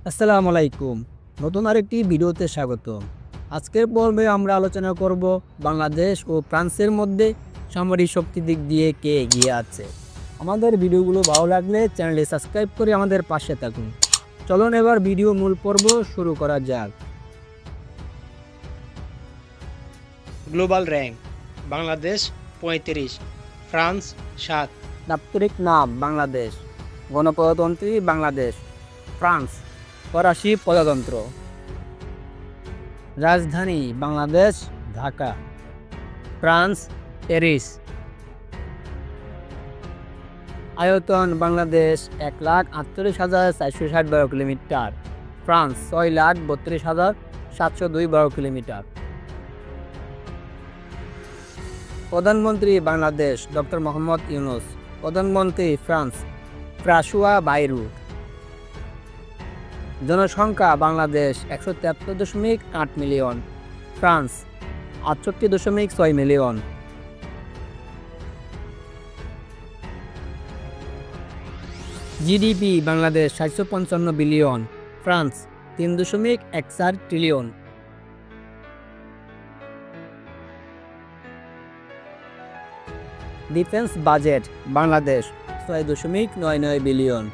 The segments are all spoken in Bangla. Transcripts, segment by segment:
আসসালামু আলাইকুম। নতুন আরেকটি ভিডিওতে স্বাগত। আজকের পর্বে আমরা আলোচনা করব বাংলাদেশ ও ফ্রান্সের মধ্যে সামরিক শক্তির দিক দিয়ে কে এগিয়ে আছে। আমাদের ভিডিওগুলো ভালো লাগলে চ্যানেলটি সাবস্ক্রাইব করে আমাদের পাশে থাকুন। চলুন এবার ভিডিও মূল পর্ব শুরু করা যাক। Global rank Bangladesh ৩৫, France ৭। দাপ্তরিক নাম বাংলাদেশ, গণপ্রজাতন্ত্রী বাংলাদেশ, ফ্রান্স, ফরাসি প্রজাতন্ত্র। রাজধানী বাংলাদেশ ঢাকা, ফ্রান্স প্যারিস। আয়তন বাংলাদেশ ১,৪৮,৪৬০ বর্গ কিলোমিটার, ফ্রান্স ৬,৩২,৭০২ বর্গ কিলোমিটার। প্রধানমন্ত্রী বাংলাদেশ ডক্টর মোহাম্মদ ইউনূস, প্রধানমন্ত্রী ফ্রান্স ফ্রাঁসোয়া বাইরু। জনসংখ্যা বাংলাদেশ ১৭৩.৮ মিলিয়ন, ফ্রান্স ৬৮.৬ million. GDP Bangladesh ৭৫৫ billion, France ৩.১৪ ট্রিলিয়ন। ডিফেন্স বাজেট বাংলাদেশ ৬.৯৯ বিলিয়ন,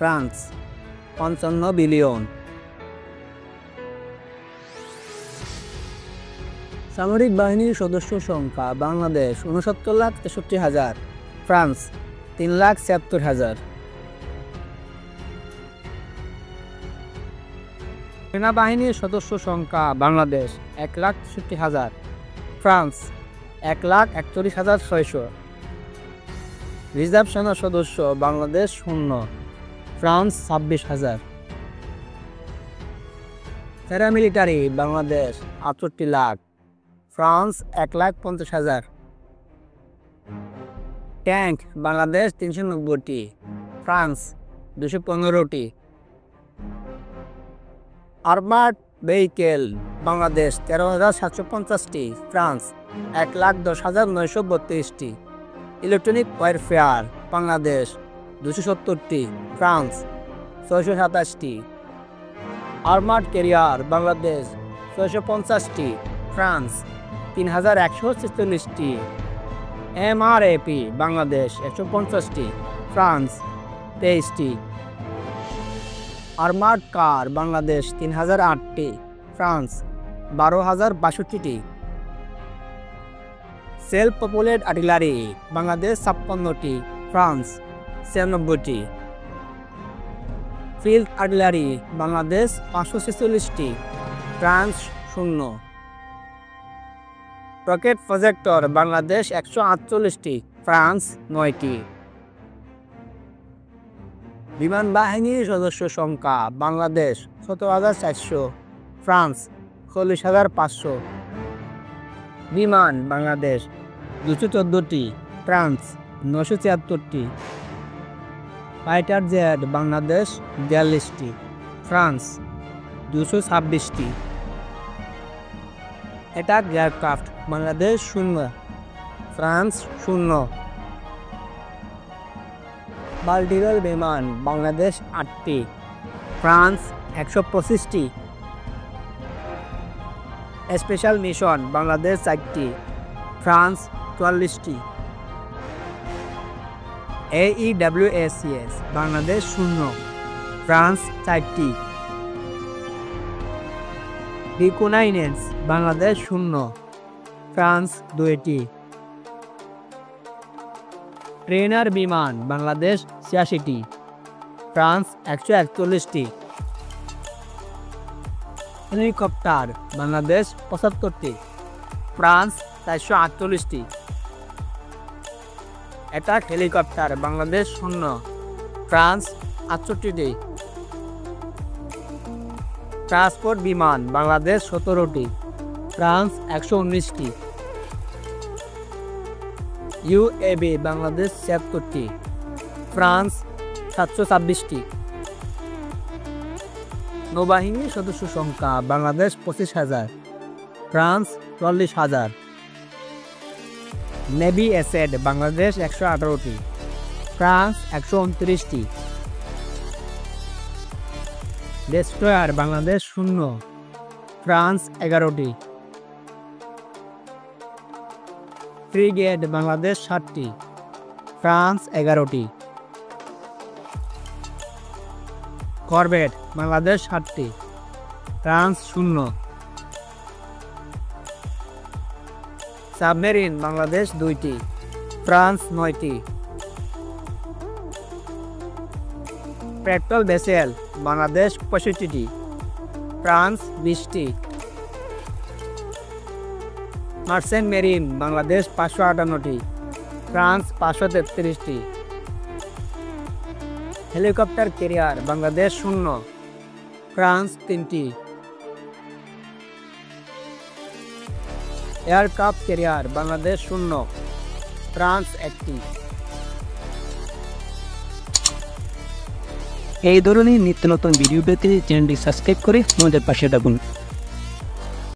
ফ্রান্স ৫৫ বিলিয়ন। সামরিক বাহিনীর সদস্য সংখ্যা বাংলাদেশ ৬৯,৬৩,০০০, ফ্রান্স ৩,৭৬,০০০। সেনাবাহিনীর সদস্য সংখ্যা বাংলাদেশ ১,৬৩,০০০, ফ্রান্স ১,৪১,৬০০। রিজার্ভ সেনা সদস্য বাংলাদেশ ০, ফ্রান্স ২৬,০০০। প্যারামিলিটারি বাংলাদেশ ৬৮ লাখ, ফ্রান্স ১,৫০,০০০। ট্যাঙ্ক বাংলাদেশ ৩৯০টি, ফ্রান্স ২১৫টি। আর্মার্ড ভেহিকেল বাংলাদেশ ১৩,৭৫০টি, ফ্রান্স ১,১০,৯৩২টি। ইলেকট্রনিক ওয়ারফেয়ার বাংলাদেশ ২৭০টি, ফ্রান্স ৬২৭টি। আর্মার্ড ক্যারিয়ার বাংলাদেশ ৬৫০টি, ফ্রান্স ৩,১৪৬টি। এমআরএপি বাংলাদেশ ১৫০টি, ফ্রান্স ২৩টি। আর্মার্ড কার বাংলাদেশ ৩,০০৮টি, ফ্রান্স ১২,০৬২টি। সেলফ প্রপেলড আর্টিলারি বাংলাদেশ ৫৬টি, ফ্রান্স ৯৬টি। ফিল্ড আর্টিলারি বাংলাদেশ ৫৪৬টি, France ০। Rocket projector Bangladesh ১৪৮টি, France ৯টি। বিমান বাহিনীর সদস্য সংখ্যা বাংলাদেশ ১৭,৪০০, ফ্রান্স ৪০,৫০০। বিমান বাংলাদেশ ২১৪টি, ফ্রান্স ৯৭৬টি। ফাইটার জেট বাংলাদেশ ৪২টি, ফ্রান্স ২২৬টি। Attack aircraft Bangladesh ০, France ০। বাল্টিরাল বিমান বাংলাদেশ ৮টি, ফ্রান্স ১২৫টি। স্পেশাল মিশন বাংলাদেশ ৪টি, ফ্রান্স ৪৪টি। AEWACS বাংলাদেশ ০, ফ্রান্স ৪টি। রিকনাইসেন্স বাংলাদেশ ০, ফ্রান্স ২টি। ট্রেনার বিমান বাংলাদেশ ৮৬টি, ফ্রান্স ১৪১টি। হেলিকপ্টার বাংলাদেশ ৭৫টি, ফ্রান্স ৪৪৮টি। অ্যাটাক হেলিকপ্টার বাংলাদেশ ০, ফ্রান্স ৬৮টি। ট্রান্সপোর্ট বিমান বাংলাদেশ ১৭টি, ফ্রান্স ১১৯টি। ইউএভি বাংলাদেশ ৭৬টি, ফ্রান্স ৭২৬টি। নৌবাহিনীর সদস্য সংখ্যা বাংলাদেশ ২৫,০০০, ফ্রান্স ৪০,০০০। নেভি অ্যাসেট বাংলাদেশ ১১৮টি, ফ্রান্স ১২৯টি। ডেস্ট্রয়ার বাংলাদেশ 0, ফ্রান্স 11টি। ফ্রিগেট বাংলাদেশ 7টি, ফ্রান্স 11টি। করভেট বাংলাদেশ 7টি, ফ্রান্স 0। সাবমেরিন বাংলাদেশ 2টি, ফ্রান্স 9টি। পেট্রোল ভেসেল বাংলাদেশ 65টি, ফ্রান্স 20টি। মার্চেন্ট মেরিন বাংলাদেশ 558টি, ফ্রান্স 533টি। হেলিকপ্টার ক্যারিয়ার বাংলাদেশ 0, ফ্রান্স 3টি। এয়ারক্রাফট ক্যারিয়ার বাংলাদেশ 0, ফ্রান্স 1টি। এই ধরনের নিত্য নতুন ভিডিও পেতে চ্যানেলটি সাবস্ক্রাইব করে আমাদের পাশে থাকুন।